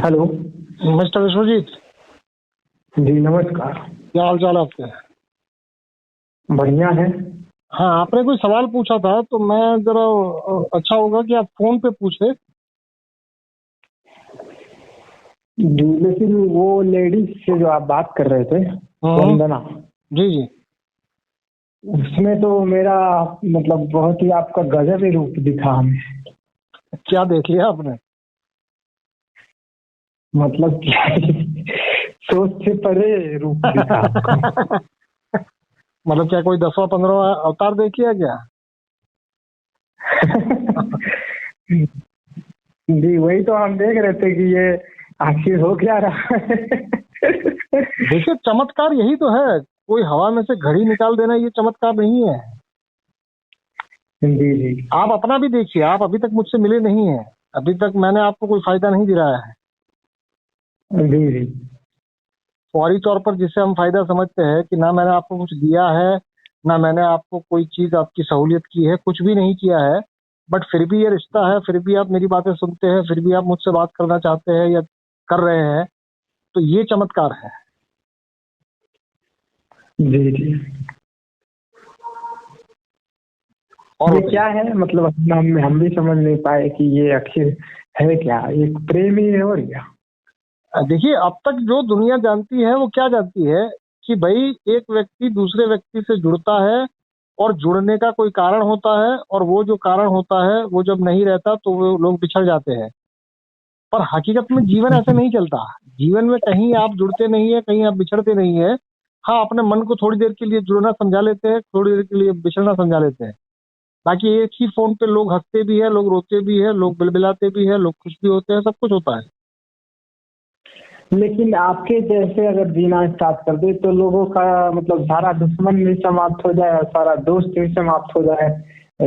Hello. Mister Vishwajeet, जी नमस्कार। क्या हाल चाल आपके? बढ़िया है। हाँ, आपने कोई सवाल पूछा था तो मैं जरा अच्छा होगा कि आप फोन पे पूछे। जी, लेकिन वो लेडीज से जो आप बात कर रहे थे, वंदना, जी जी। उसमें तो मेरा मतलब बहुत ही आपका गजब ही रूप दिखा हमें। क्या देख लिया आपने? मतलब क्या सोच से परे रूप दिखा आपका। मतलब क्या कोई 10वां 15वां अवतार देख लिया क्या? जी वही तो हम देख रहे थे कि ये आखिर हो क्या रहा है। देखिए, चमत्कार यही तो है। कोई हवा में से घड़ी निकाल देना ये चमत्कार नहीं है। जी जी। आप अपना भी देखिए, आप अभी तक मुझसे मिले नहीं है। अभी तक मैंने आपको कोई फायदा नहीं दिलाया है। जी जी। फौरी तौर पर जिसे हम फायदा समझते हैं कि ना मैंने आपको कुछ दिया है, ना मैंने आपको कोई चीज आपकी सहूलियत की है, कुछ भी नहीं किया है। बट फिर भी ये रिश्ता है, फिर भी आप मेरी बातें सुनते हैं, फिर भी आप मुझसे बात करना चाहते हैं या कर रहे हैं, तो ये चमत्कार है। जी जी। और ये बताइए। क्या है, मतलब हम भी समझ नहीं पाए कि ये आखिर है क्या, एक प्रेम ही है और क्या। देखिए, अब तक जो दुनिया जानती है वो क्या जानती है कि भाई एक व्यक्ति दूसरे व्यक्ति से जुड़ता है और जुड़ने का कोई कारण होता है, और वो जो कारण होता है वो जब नहीं रहता तो वो लोग बिछड़ जाते हैं। पर हकीकत में जीवन ऐसे नहीं चलता। जीवन में कहीं आप जुड़ते नहीं है, कहीं आप बिछड़ते नहीं है। हाँ, अपने मन को थोड़ी देर के लिए जुड़ना समझा लेते हैं, थोड़ी देर के लिए बिछड़ना समझा लेते हैं। बाकी एक ही फोन पे लोग हंसते भी है, लोग रोते भी है, लोग बिलबिलाते भी है, लोग खुश भी होते हैं, सब कुछ होता है। लेकिन आपके जैसे अगर जीना स्टार्ट कर दे तो लोगों का मतलब सारा दुश्मन भी समाप्त हो जाए और सारा दोस्त भी समाप्त हो जाए।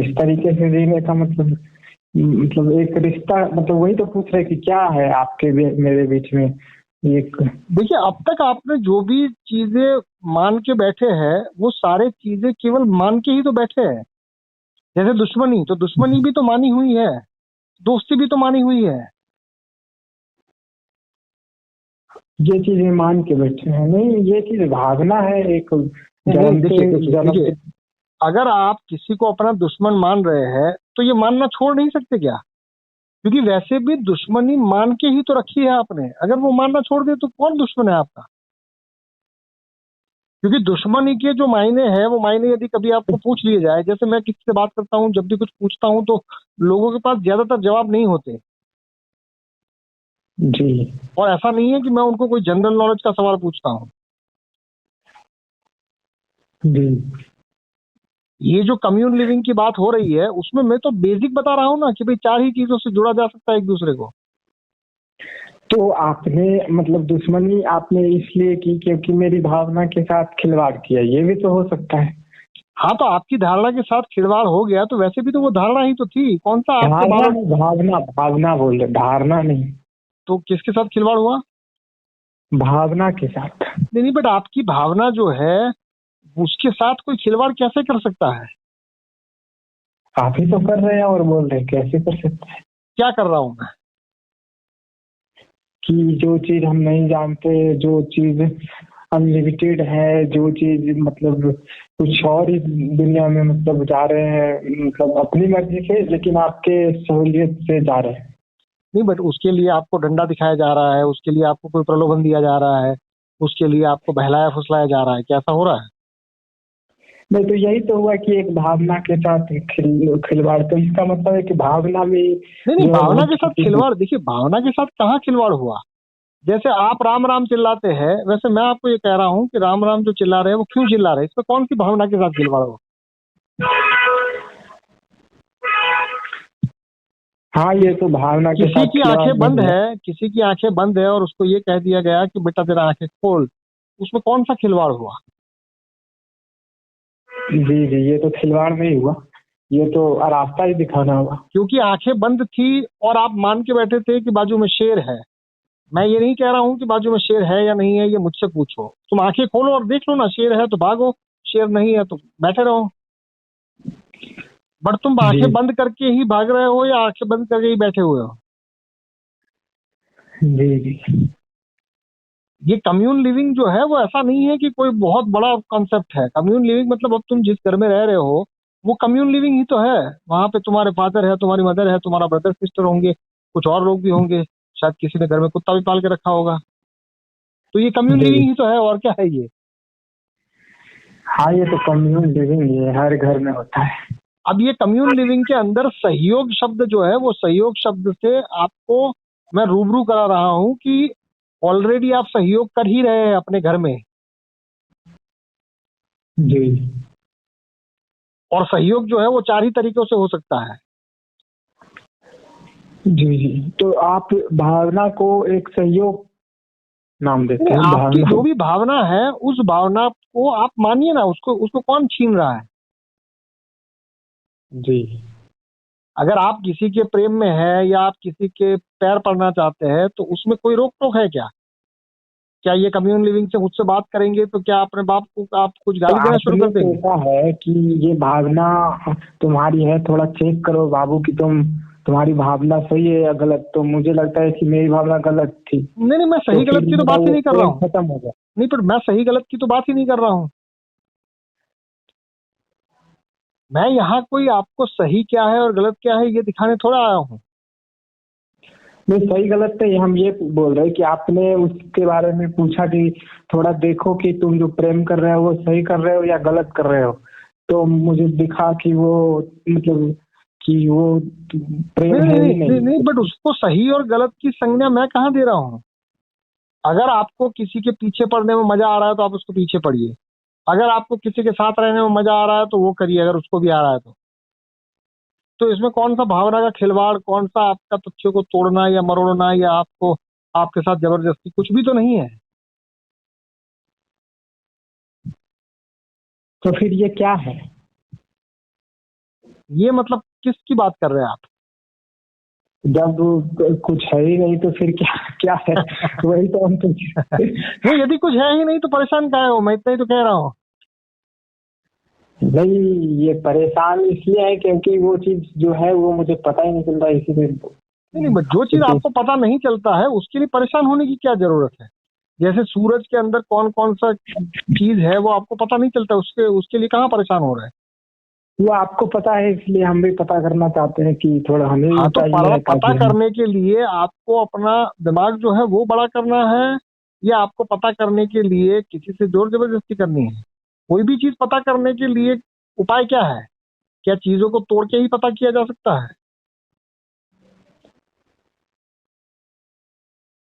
इस तरीके से जीने का मतलब एक रिश्ता, मतलब वही तो पूछ रहे कि क्या है आपके मेरे बीच में एक। देखिए, अब तक आपने जो भी चीजें मान के बैठे हैं वो सारे चीजें केवल मान के ही तो बैठे हैं। जैसे दुश्मनी, तो दुश्मनी भी तो मानी हुई है, दोस्ती भी तो मानी हुई है। ये चीजें मान के बैठे हैं, नहीं ये चीज भावना है एक नहीं, जन्मते देखिए देखिए देखिए, जन्मते। अगर आप किसी को अपना दुश्मन मान रहे हैं तो ये मानना छोड़ नहीं सकते क्या? क्योंकि वैसे भी दुश्मनी मान के ही तो रखी है आपने। अगर वो मानना छोड़ दे तो कौन दुश्मन है आपका? क्योंकि दुश्मनी के जो मायने हैं वो मायने यदि कभी आपको पूछ लिए जाए, जैसे मैं किसी से बात करता हूँ, जब भी कुछ पूछता हूँ तो लोगों के पास ज्यादातर जवाब नहीं होते। जी और ऐसा नहीं है कि मैं उनको कोई जनरल नॉलेज का सवाल पूछता हूँ। जी। ये जो कम्युन लिविंग की बात हो रही है उसमें मैं तो बेसिक बता रहा हूँ ना कि भाई 4 ही चीजों से जुड़ा जा सकता है एक दूसरे को। तो आपने मतलब दुश्मनी आपने इसलिए की क्योंकि मेरी भावना के साथ खिलवाड़ किया, ये भी तो हो सकता है। हाँ, तो आपकी धारणा के साथ खिलवाड़ हो गया तो वैसे भी तो वो धारणा ही तो थी। कौन सा आपके धारणा बालों? नहीं, भावना भावना बोल रहे, धारणा नहीं। तो किसके साथ खिलवाड़ हुआ? भावना के साथ। नहीं नहीं, बट आपकी भावना जो है उसके साथ कोई खिलवाड़ कैसे कर सकता है? आप ही तो कर रहे हैं और बोल रहे हैं कैसे कर सकते हैं। क्या कर रहा हूँ मैं? कि जो चीज हम नहीं जानते, जो चीज अनलिमिटेड है, जो चीज मतलब कुछ और ही दुनिया में मतलब जा रहे हैं, मतलब अपनी मर्जी से लेकिन आपके सहूलियत से जा रहे हैं। नहीं, बट उसके लिए आपको डंडा दिखाया जा रहा है, उसके लिए आपको कोई प्रलोभन दिया जा रहा है, उसके लिए आपको बहलाया फुसलाया जा रहा है, क्या ऐसा हो रहा है? नहीं तो यही तो हुआ कि एक भावना के साथ खिलवाड़, तो इसका मतलब है कि भावना भी नहीं नहीं, जो है भावना बहुत के साथ छोटी। खिलवाड़, देखिए भावना के साथ कहाँ खिलवाड़ हुआ? जैसे आप राम राम चिल्लाते हैं, वैसे मैं आपको ये कह रहा हूँ कि राम राम जो चिल्ला रहे हैं वो क्यों चिल्ला रहे हैं, इसमें कौन सी भावना के साथ खिलवाड़ हो? हाँ ये तो भावना के किसी साथ की खिलवाड़ आंखें बंद नहीं है। है, किसी की आंखें बंद है और उसको ये कह दिया गया कि बेटा तेरा आंखें खोल, उसमें कौन सा खिलवाड़ हुआ? जी जी, ये तो खिलवाड़ नहीं हुआ, ये तो रास्ता ही दिखाना हुआ। क्योंकि आंखें बंद थी और आप मान के बैठे थे कि बाजू में शेर है। मैं ये नहीं कह रहा हूँ कि बाजू में शेर है या नहीं है, ये मुझसे पूछो। तुम आंखें खोलो और देख लो ना, शेर है तो भागो, शेर नहीं है तो बैठे रहो। बट तुम जी आंखें बंद करके ही भाग रहे हो या आंखें बंद करके ही बैठे हुए हो? जी जी ये कम्यून लिविंग जो है वो ऐसा नहीं है कि कोई बहुत बड़ा कॉन्सेप्ट है। कम्यून लिविंग मतलब अब तुम जिस घर में रह रहे हो वो कम्यून लिविंग ही तो है। वहां पे तुम्हारे फादर है, तुम्हारी मदर है, तुम्हारा ब्रदर सिस्टर होंगे, कुछ और लोग भी होंगे, शायद किसी ने घर में कुत्ता भी पाल के रखा होगा। तो ये कम्यून जी। लिविंग ही तो है, और क्या है ये। हाँ, ये तो कम्युन लिविंग ये हर घर में होता है। अब ये कम्यून लिविंग के अंदर सहयोग शब्द जो है वो सहयोग शब्द से आपको मैं रूबरू करा रहा हूं कि ऑलरेडी आप सहयोग कर ही रहे हैं अपने घर में। जी और सहयोग जो है वो 4 ही तरीकों से हो सकता है। जी जी। तो आप भावना को एक सहयोग नाम देते हैं, आपकी भावना। जो भी भावना है उस भावना को आप मानिए ना, उसको उसको कौन छीन रहा है। जी अगर आप किसी के प्रेम में है या आप किसी के पैर पड़ना चाहते हैं तो उसमें कोई रोक टोक है क्या? क्या ये कम्युन लिविंग से मुझसे बात करेंगे तो क्या अपने बाप को आप कुछ तो गाली देना शुरू आपने कर देंगे? सोचा है कि ये भावना तुम्हारी है, थोड़ा चेक करो बाबू कि तुम्हारी भावना सही है या गलत। तो मुझे लगता है कि मेरी भावना गलत थी, नहीं नहीं, मैं तो सही गलत फिर की तो मेरा बात ही वो नहीं कर रहा प्रेम हूँ। खत्म हो गया। नहीं, पर मैं सही गलत की तो बात ही नहीं कर रहा हूँ। मैं यहाँ कोई आपको सही क्या है और गलत क्या है ये दिखाने थोड़ा आया हूँ। नहीं, सही गलत नहीं, हम ये बोल रहे हैं कि आपने उसके बारे में पूछा कि थोड़ा देखो कि तुम जो प्रेम कर रहे हो वो सही कर रहे हो या गलत कर रहे हो। तो मुझे दिखा कि वो मतलब कि वो नहीं प्रेम नहीं है नहीं ही नहीं, नहीं, नहीं। बट उसको सही और गलत की संज्ञा मैं कहाँ दे रहा हूँ। अगर आपको किसी के पीछे पड़ने में मजा आ रहा है तो आप उसको पीछे पड़िए। अगर आपको किसी के साथ रहने में मजा आ रहा है तो वो करिए, अगर उसको भी आ रहा है तो इसमें कौन सा भावना का खिलवाड़, कौन सा आपका तथ्यों को तोड़ना या मरोड़ना या आपको आपके साथ जबरदस्ती, कुछ भी तो नहीं है। तो फिर ये क्या है? ये मतलब किसकी बात कर रहे हैं आप? जब कुछ है ही नहीं तो फिर क्या क्या है? वही तो हम पूछ। नहीं, यदि कुछ है ही नहीं तो परेशान काहे हो, मैं इतना ही तो कह रहा हूँ। नहीं, ये परेशान इसलिए है क्योंकि वो चीज जो है वो मुझे पता ही नहीं चल रहा, इसीलिए नहीं नहीं, बट जो चीज तो। आपको पता नहीं चलता है उसके लिए परेशान होने की क्या जरूरत है। जैसे सूरज के अंदर कौन कौन सा चीज है वो आपको पता नहीं चलता, उसके उसके लिए कहाँ परेशान हो रहे हैं। वो आपको पता है इसलिए हम भी पता करना चाहते हैं कि थोड़ा हमें भी हाँ, तो चाहिए पता ताकि हम। करने के लिए आपको अपना दिमाग जो है वो बड़ा करना है, या आपको पता करने के लिए किसी से जोर जबरदस्ती करनी है? कोई भी चीज पता करने के लिए उपाय क्या है? क्या चीजों को तोड़ के ही पता किया जा सकता है?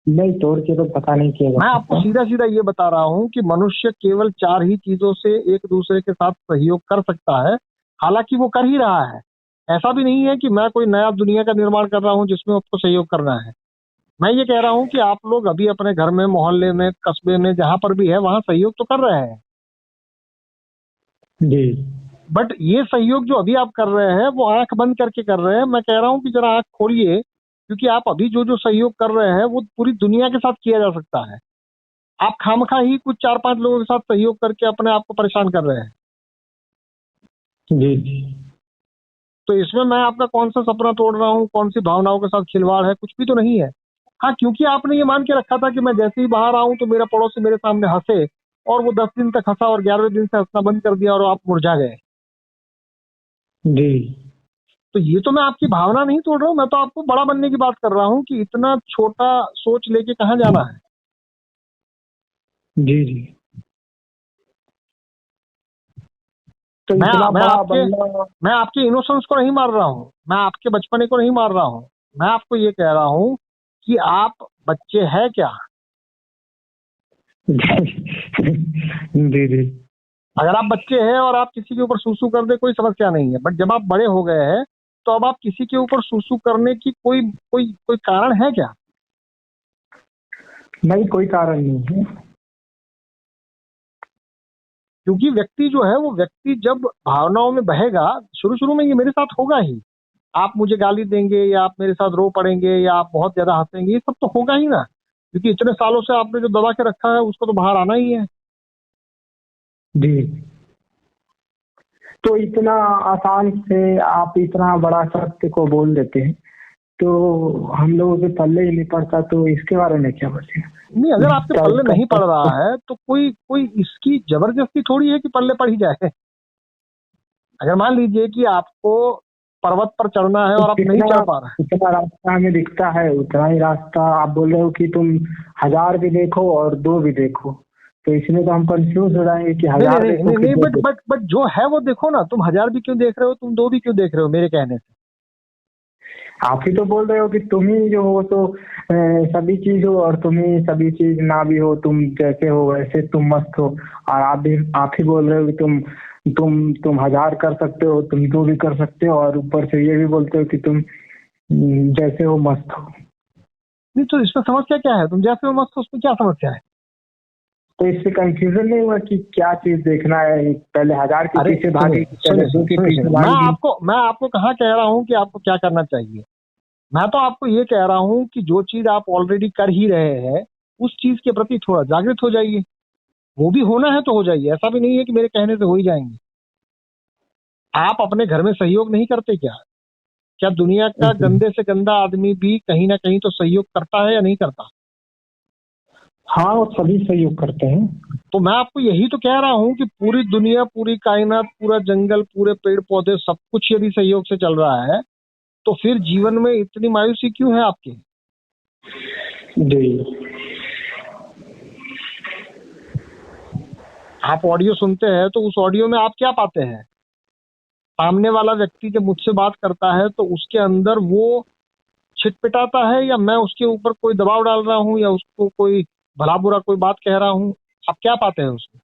नहीं, तोड़ के तो पता नहीं किया जा मैं आपको सकता। सीधा सीधा ये बता रहा हूँ कि मनुष्य केवल 4 ही चीजों से एक दूसरे के साथ सहयोग कर सकता है, हालांकि वो कर ही रहा है। ऐसा भी नहीं है कि मैं कोई नया दुनिया का निर्माण कर रहा हूँ जिसमें आपको सहयोग करना है। मैं ये कह रहा हूँ कि आप लोग अभी अपने घर में, मोहल्ले में, कस्बे में, जहां पर भी है वहां सहयोग तो कर रहे हैं। जी बट ये सहयोग जो अभी आप कर रहे हैं वो आंख बंद करके कर रहे हैं। मैं कह रहा हूँ कि जरा आंख खोलिए, क्योंकि आप अभी जो जो सहयोग कर रहे हैं वो पूरी दुनिया के साथ किया जा सकता है। आप खामखा ही कुछ 4-5 लोगों के साथ सहयोग करके अपने आप को परेशान कर रहे हैं। जी जी। तो इसमें मैं आपका कौन सा सपना तोड़ रहा हूँ, कौन सी भावनाओं के साथ खिलवाड़ है, कुछ भी तो नहीं है। हाँ, क्योंकि आपने ये मान के रखा था कि मैं जैसे ही बाहर आऊं तो मेरा पड़ोसी मेरे सामने हंसे, और वो 10 दिन तक हंसा और 11वें दिन से हंसना बंद कर दिया और आप मुरझा गए। जी तो ये तो मैं आपकी भावना नहीं तोड़ रहा हूँ, मैं तो आपको बड़ा बनने की बात कर रहा हूँ कि इतना छोटा सोच लेके कहाँ जाना है। जी जी। तो मैं इतना मैं बड़ा आपके बनना। मैं आपके इनोसेंस को नहीं मार रहा हूँ, मैं आपके बचपने को नहीं मार रहा हूँ। मैं आपको ये कह रहा हूँ कि आप बच्चे हैं क्या? जी जी। अगर आप बच्चे हैं और आप किसी के ऊपर सूसू कर दे कोई समस्या नहीं है, बट जब आप बड़े हो गए हैं तो अब आप किसी के ऊपर सूसू करने की कोई कोई कोई कारण है क्या? नहीं, कोई कारण नहीं है। क्योंकि व्यक्ति जो है वो व्यक्ति जब भावनाओं में बहेगा, शुरू शुरू में ये मेरे साथ होगा ही। आप मुझे गाली देंगे या आप मेरे साथ रो पड़ेंगे या आप बहुत ज्यादा हंसेंगे, ये सब तो होगा ही ना, क्योंकि इतने सालों से आपने जो दबा के रखा है उसको तो बाहर आना ही है। जी। तो इतना आसान से आप इतना बड़ा सत्य को बोल देते हैं, तो हम लोगों के पल्ले ही नहीं पड़ता, तो इसके बारे में क्या बोलेंगे? नहीं, अगर आपके पल्ले नहीं पड़ रहा है तो कोई कोई इसकी जबरदस्ती थोड़ी है कि पल्ले पड़ ही जाए। अगर मान लीजिए कि आपको पर्वत पर चढ़ना है और आप नहीं चढ़ पा रहे, जितना रास्ता हमें दिखता है उतना ही रास्ता आप बोल रहे हो कि तुम 1000 भी देखो और 2 भी देखो, तो इसमें तो हम कंफ्यूज हो जाएंगे कि 1000 देखो कि 2 देखो। बट जो है वो देखो ना। तुम 1000 भी क्यों देख रहे हो, तुम 2 भी क्यों देख रहे हो मेरे कहने से? आप ही तो बोल रहे हो कि तुम ही जो हो तो सभी चीज हो, और तुम ही सभी चीज ना भी हो, तुम जैसे हो वैसे तुम मस्त हो। और आप ही बोल रहे हो कि तुम 1000 कर सकते हो, तुम 2 भी कर सकते हो, और ऊपर से ये भी बोलते हो कि तुम जैसे हो मस्त हो। नहीं तो इसमें समस्या क्या है? तुम जैसे हो मस्त हो, उसमें क्या समस्या है? तो इससे कंफ्यूजन नहीं हुआ कि क्या चीज देखना है? पहले 1000 के पीछे भागे, पहले 2 के पीछे भागे। मैं आपको कहाँ कह रहा हूँ कि आपको क्या करना चाहिए। मैं तो आपको ये कह रहा हूँ कि जो चीज आप ऑलरेडी कर ही रहे हैं उस चीज के प्रति थोड़ा जागृत हो जाइए। वो भी होना है तो हो जाइए, ऐसा भी नहीं है कि मेरे कहने से हो ही जाएंगे। आप अपने घर में सहयोग नहीं करते क्या? क्या दुनिया का गंदे से गंदा आदमी भी कहीं ना कहीं तो सहयोग करता है या नहीं करता? हाँ, वो सभी सहयोग करते हैं। तो मैं आपको यही तो कह रहा हूँ कि पूरी दुनिया, पूरी कायनात, पूरा जंगल, पूरे पेड़ पौधे, सब कुछ यदि सहयोग से चल रहा है तो फिर जीवन में इतनी मायूसी क्यों है आपकी? जी। आप ऑडियो सुनते हैं तो उस ऑडियो में आप क्या पाते हैं? सामने वाला व्यक्ति जब मुझसे बात करता है तो उसके अंदर वो छिटपिटाता है, या मैं उसके ऊपर कोई दबाव डाल रहा हूँ, या उसको कोई भला बुरा कोई बात कह रहा हूँ? आप क्या पाते हैं उसमें?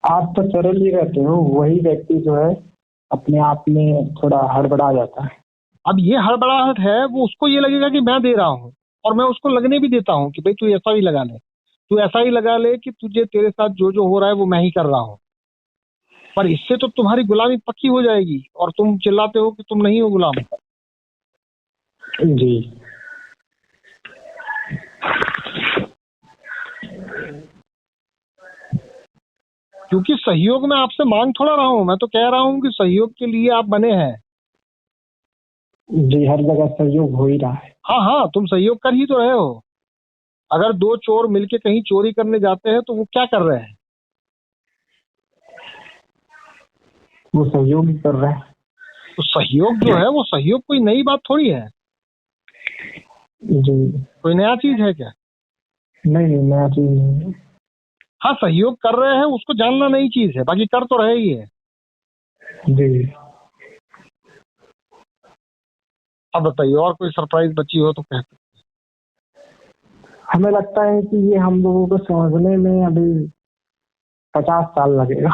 आप तो सरल ही रहते हो, वही व्यक्ति जो है अपने आप में थोड़ा हड़बड़ा जाता है। अब ये हड़बड़ाहट है, वो उसको ये लगेगा कि मैं दे रहा हूँ, और मैं उसको लगने भी देता हूँ कि भाई तू ऐसा ही लगा ले, तू ऐसा ही लगा ले कि तुझे, तेरे साथ जो जो हो रहा है वो मैं ही कर रहा हूँ। पर इससे तो तुम्हारी गुलामी पक्की हो जाएगी और तुम चिल्लाते हो कि तुम नहीं हो गुलाम। जी। क्योंकि सहयोग में आपसे मांग थोड़ा रहा हूँ, मैं तो कह रहा हूँ कि सहयोग के लिए आप बने हैं। जी, हर जगह सहयोग हो ही रहा है। हाँ हाँ, तुम सहयोग कर ही तो रहे हो। अगर 2 चोर मिलके कहीं चोरी करने जाते हैं तो वो क्या कर रहे हैं? वो सहयोग ही कर रहा है। तो सहयोग जो है वो सहयोग कोई नई बात थोड़ी है। जी। कोई नया चीज है क्या? नहीं, नया चीज नहीं है। हाँ, सहयोग कर रहे हैं उसको जानना नई चीज है, बाकी कर तो रहे ही है। जी। अब बताइए, और कोई सरप्राइज बची हो तो कहते। हमें लगता है कि ये हम लोगों को समझने में अभी 50 साल लगेगा।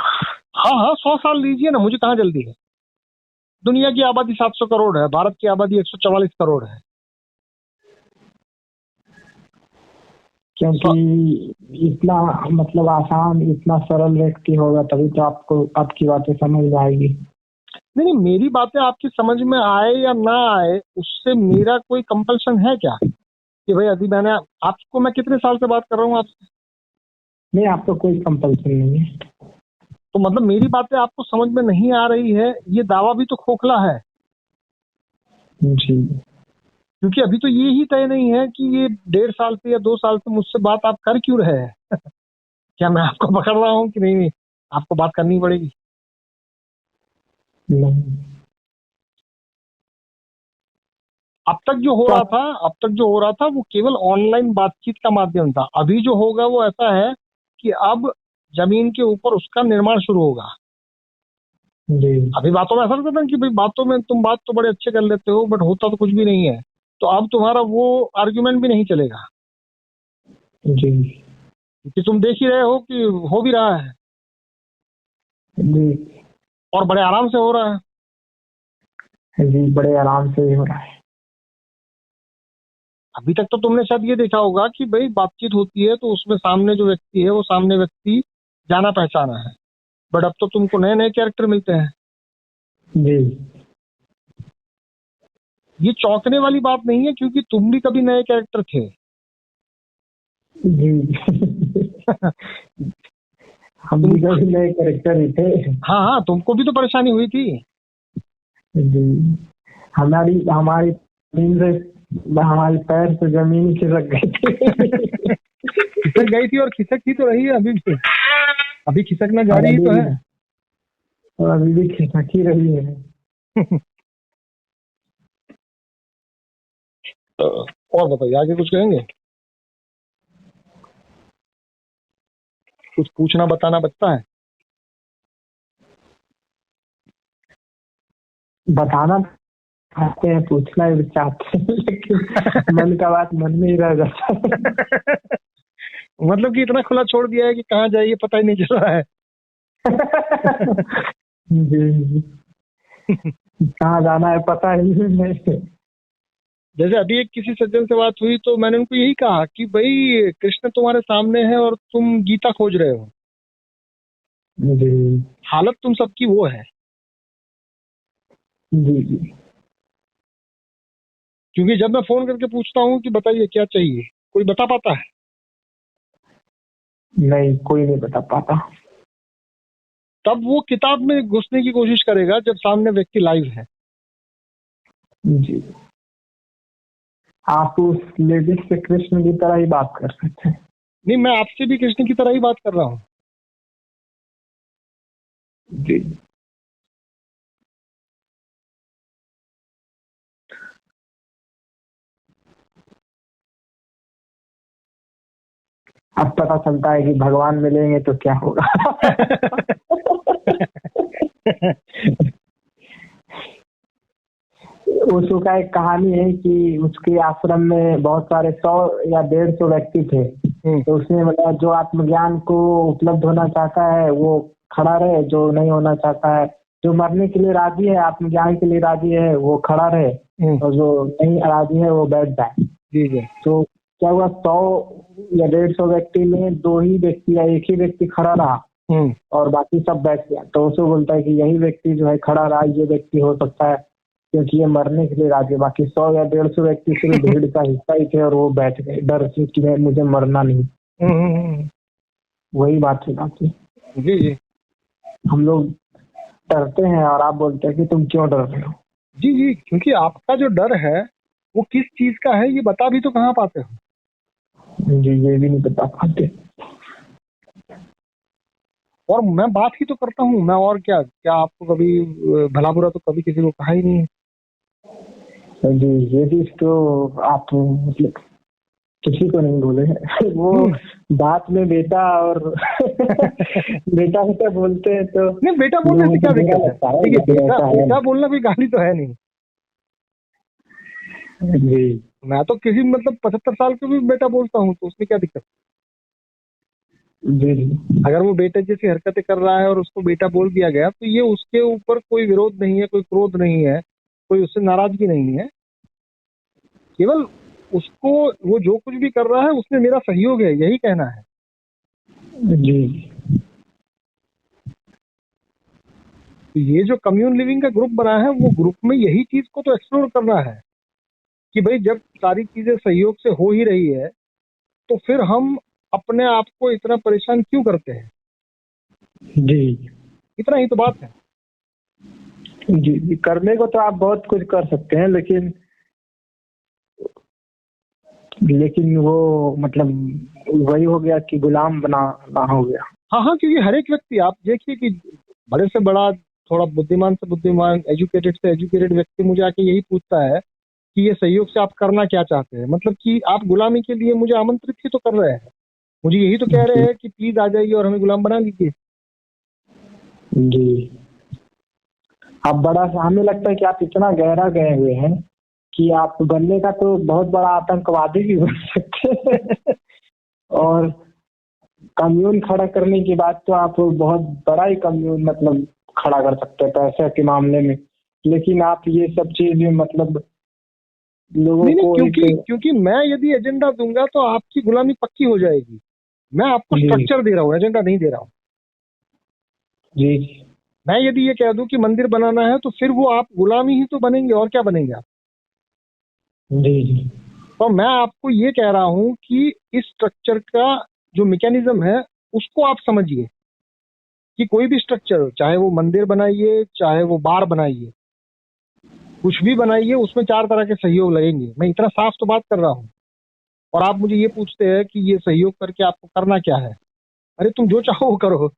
हाँ हाँ, 100 साल लीजिए ना, मुझे कहाँ जल्दी है। दुनिया की आबादी 700 करोड़ है, भारत की आबादी 144 करोड़ है। क्योंकि इतना मतलब आसान, इतना सरल व्यक्ति होगा तभी तो आपको आपकी बातें समझ में आएगी। नहीं नहीं, मेरी बातें आपकी समझ में आए या ना आए उससे मेरा कोई कंपल्सन है क्या कि भाई अभी मैंने आपको, मैं कितने साल से बात कर रहा हूँ आपसे? नहीं, आपको कोई कंपल्सन नहीं है। तो मतलब मेरी बातें आपको समझ में नहीं आ रही है, ये दावा भी तो खोखला है। जी। क्योंकि अभी तो ये ही तय नहीं है कि ये 1.5 साल से या 2 साल से मुझसे बात आप कर क्यों रहे हैं। क्या मैं आपको पकड़ रहा हूँ कि नहीं आपको बात करनी पड़ेगी? नहीं। अब तक जो हो रहा था वो केवल ऑनलाइन बातचीत का माध्यम था। अभी जो होगा वो ऐसा है कि अब जमीन के ऊपर उसका निर्माण शुरू होगा। जी। अभी बातों में ऐसा लगता था कि भाई बातों में तुम बात तो बड़े अच्छे कर लेते हो, बट होता तो कुछ भी नहीं है। तो अब तुम्हारा वो आर्ग्यूमेंट भी नहीं चलेगा, जी। क्योंकि तुम देख ही रहे हो कि हो भी रहा है जी। और बड़े आराम से हो रहा है। जी, बड़े आराम से ही हो रहा है। अभी तक तो तुमने शायद ये देखा होगा कि भाई बातचीत होती है तो उसमें सामने जो व्यक्ति है वो सामने व्यक्ति जाना पहचाना है, बट अब तो तुमको नए नए कैरेक्टर मिलते हैं। जी। ये चौंकने वाली बात नहीं है, क्योंकि तुम भी कभी नए कैरेक्टर थे। जी। हम भी कभी नए कैरेक्टर ही थे। हाँ हाँ, तुमको भी तो परेशानी हुई थी। जी। हमारी हमारी जमीन से हमारी पैर से जमीन खिसक गई थी। खिसक गई थी और खिसकती तो रही है अभी भी, अभी खिसकना जारी ही तो है। और अभी भी खिसक ही रही है। और बताइए आगे कुछ कहेंगे? कुछ पूछना बताना बचता है? बताना चाहते हैं, पूछना भी चाहते हैं, लेकिन मन का बात मन में ही रह जाता है। मतलब कि इतना खुला छोड़ दिया है कि कहाँ जाइए पता ही नहीं चल रहा है। जी, कहाँ जाना है पता ही नहीं। जैसे अभी एक किसी सज्जन से बात हुई तो मैंने उनको यही कहा कि भाई कृष्ण तुम्हारे सामने है और तुम गीता खोज रहे हो, जी हालत तुम सबकी वो है। जी जी। क्योंकि जब मैं फोन करके पूछता हूँ कि बताइए क्या चाहिए, कोई बता पाता है? नहीं, कोई नहीं बता पाता। तब वो किताब में घुसने की कोशिश करेगा जब सामने व्यक्ति लाइव है। जी, आप उस लेडीज से कृष्ण की तरह ही बात कर सकते हैं। नहीं, मैं आपसे भी कृष्ण की तरह ही बात कर रहा हूँ। जी, अब पता चलता है कि भगवान मिलेंगे तो क्या होगा। उसका एक कहानी है कि उसके आश्रम में बहुत सारे 100 या 150 व्यक्ति थे। तो उसने मतलब जो आत्मज्ञान को उपलब्ध होना चाहता है वो खड़ा रहे, जो नहीं होना चाहता है, जो मरने के लिए राजी है, आत्मज्ञान के लिए राजी है, वो खड़ा रहे, और जो नहीं राजी है वो बैठ जाए। जी जी। तो क्या हुआ, 100 या 150 व्यक्ति में 2 ही व्यक्ति या एक ही व्यक्ति खड़ा रहा और बाकी सब बैठ गया। तो उसे बोलता है कि यही व्यक्ति जो है खड़ा रहा, ये व्यक्ति हो सकता है क्योंकि ये मरने के लिए राजी। बाकी 100 या 150 व्यक्ति सिर्फ भीड़ का हिस्सा ही थे और वो बैठ गए डर से कि मुझे मरना नहीं। वही बात है बाकी। जी जी। हम लोग डरते हैं और आप बोलते हैं कि तुम क्यों डर रहे हो। जी जी, क्योंकि आपका जो डर है वो किस चीज का है ये बता भी तो कहाँ पाते हो। जी, ये भी नहीं बता पाते। और मैं बात ही तो करता हूँ मैं, और क्या क्या आपको कभी भला बुरा तो कभी किसी को कहा ही नहीं है। जी, ये चीज तो आप मतलब किसी को नहीं बोले हैं। वो बात में बेटा और बेटा बेटा बोलते हैं तो नहीं, बेटा बोलने से क्या दिक्कत है? देखिए बेटा बोलना कोई गाली तो है नहीं। जी, मैं तो किसी मतलब 75 साल के भी बेटा बोलता हूँ तो उसमें क्या दिक्कत? जी जी। अगर वो बेटे जैसी हरकतें कर रहा है और उसको बेटा बोल दिया गया तो ये उसके ऊपर कोई विरोध नहीं है, कोई क्रोध नहीं है, कोई उससे नाराजगी नहीं है। केवल उसको वो जो कुछ भी कर रहा है उसमें मेरा सहयोग है, यही कहना है। जी, तो ये जो कम्यून लिविंग का ग्रुप बना है वो ग्रुप में यही चीज को तो एक्सप्लोर करना है कि भाई जब सारी चीजें सहयोग से हो ही रही है तो फिर हम अपने आप को इतना परेशान क्यों करते हैं। जी, इतना ही तो बात है। जी, करने को तो आप बहुत कुछ कर सकते हैं, लेकिन वो मतलब वही हो गया कि गुलाम बनाना हो गया। हाँ हाँ, क्योंकि हर एक व्यक्ति आप देखिए कि बड़े से बड़ा, थोड़ा बुद्धिमान से बुद्धिमान, एजुकेटेड से एजुकेटेड व्यक्ति मुझे आके यही पूछता है कि ये सहयोग से आप करना क्या चाहते हैं। मतलब कि आप गुलामी के लिए मुझे आमंत्रित ही तो कर रहे हैं, मुझे यही तो कह रहे हैं कि प्लीज आ जाइए और हमें गुलाम बना लीजिए। जी, आप बड़ा हमें लगता है कि आप इतना गहरा गए हुए हैं कि आप बनने का तो बहुत बड़ा आतंकवादी भी बन सकते हैं। और कम्यून खड़ा करने की बात तो आप बहुत बड़ा ही कम्यून मतलब खड़ा कर सकते हैं पैसे के मामले में। लेकिन आप ये सब चीज मतलब लोगों नहीं नहीं, को क्योंकि मैं यदि एजेंडा दूंगा तो आपकी गुलामी पक्की हो जाएगी। मैं आपको स्ट्रक्चर दे रहा हूँ, एजेंडा नहीं दे रहा हूँ। जी, मैं यदि ये कह दूं कि मंदिर बनाना है तो फिर वो आप गुलामी ही तो बनेंगे, और क्या बनेंगे आप। जी, जी, तो मैं आपको ये कह रहा हूं कि इस स्ट्रक्चर का जो मैकेनिज्म है उसको आप समझिए कि कोई भी स्ट्रक्चर, चाहे वो मंदिर बनाइए चाहे वो बार बनाइए, कुछ भी बनाइए उसमें 4 तरह के सहयोग लगेंगे। मैं इतना साफ तो बात कर रहा हूँ, और आप मुझे ये पूछते हैं कि ये सहयोग करके आपको करना क्या है। अरे तुम जो चाहो वो करो।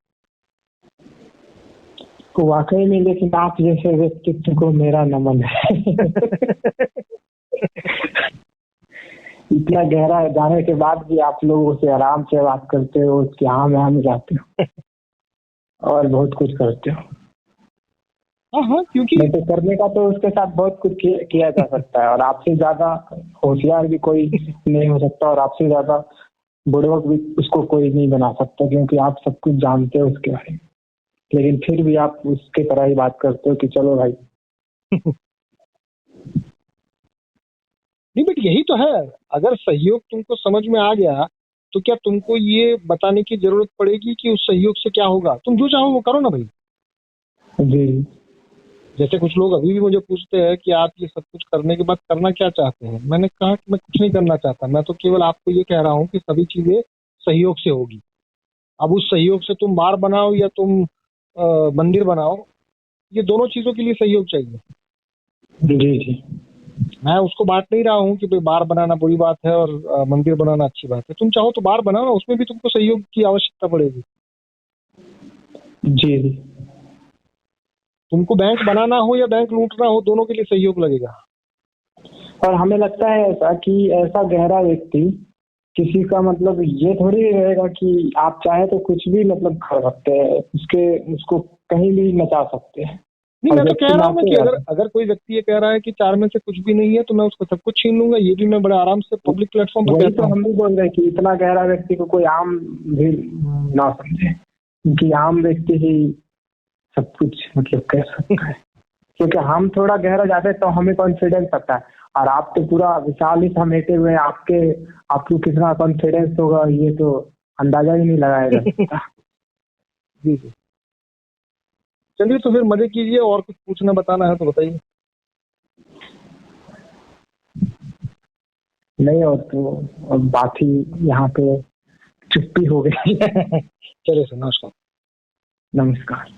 तो वाकई में, लेकिन आप जैसे व्यक्तित्व को मेरा नमन है। इतना गहरा जाने के बाद भी आप लोगों से आराम से बात करते हो, उसके हाँ में हाँ मिलाते हो और बहुत कुछ करते हो। हाँ, क्योंकि नहीं तो करने का तो उसके साथ बहुत कुछ किया जा सकता है, और आपसे ज्यादा होशियार भी कोई नहीं हो सकता, और आपसे ज्यादा बुड़बक भी उसको कोई नहीं बना सकता, क्योंकि आप सब कुछ जानते हो उसके बारे में। लेकिन फिर भी आप उसके तरह ही बात करते हो कि चलो भाई। नहीं, बट यही तो है। अगर सहयोग तुमको समझ में आ गया तो क्या तुमको ये बताने की जरूरत पड़ेगी कि उस सहयोग से क्या होगा? तुम जो चाहो वो करो ना भाई। जी। जैसे कुछ लोग अभी भी मुझे पूछते हैं कि आप ये सब कुछ करने के बाद करना क्या चाहते हैं। मैंने कहा कि मैं कुछ नहीं करना चाहता, मैं तो केवल आपको ये कह रहा हूँ कि सभी चीजें सहयोग से होगी। अब उस सहयोग से तुम बार बनाओ या तुम मंदिर बनाओ, ये दोनों चीजों के लिए सहयोग चाहिए। जी जी। मैं उसको बांट नहीं रहा हूँ कि भाई बार बनाना बुरी बात है और मंदिर बनाना अच्छी बात है। तुम चाहो तो बार बनाओ ना, उसमें भी तुमको सहयोग की आवश्यकता पड़ेगी। जी जी। तुमको बैंक बनाना हो या बैंक लूटना हो, दोनों के लिए सहयोग लगेगा। और हमें लगता है ऐसा कि ऐसा गहरा व्यक्ति किसी का मतलब ये थोड़ी रहेगा कि आप चाहे तो कुछ भी मतलब कर सकते हैं, उसको कहीं भी नचा सकते हैं। नहीं, और मैं तो व्यक्ति कह रहा हूँ ना कि नाचेगा। अगर कोई व्यक्ति ये कह रहा है कि 4 में से कुछ भी नहीं है तो मैं उसको सब कुछ छीन लूंगा, ये भी मैं बड़े आराम से पब्लिक प्लेटफॉर्म पर वही कहता तो हूँ। हम भी बोल रहे हैं कि इतना गहरा व्यक्ति को कोई आम भी ना समझे, क्योंकि आम व्यक्ति ही सब कुछ मतलब कह सकता है। क्योंकि हम थोड़ा गहरा जाते हैं तो हमें कॉन्फिडेंस आता है, और आप तो पूरा विशाल ही समेटे हुए हैं। आपको कितना कॉन्फिडेंस होगा ये तो अंदाजा ही नहीं लगाया जा सकता। जी जी। चलिए तो फिर मजे कीजिए, और कुछ पूछना बताना है तो बताइए। नहीं, और तो और बात ही यहाँ पे चुप्पी हो गई। चलिए सर, नमस्कार। नमस्कार।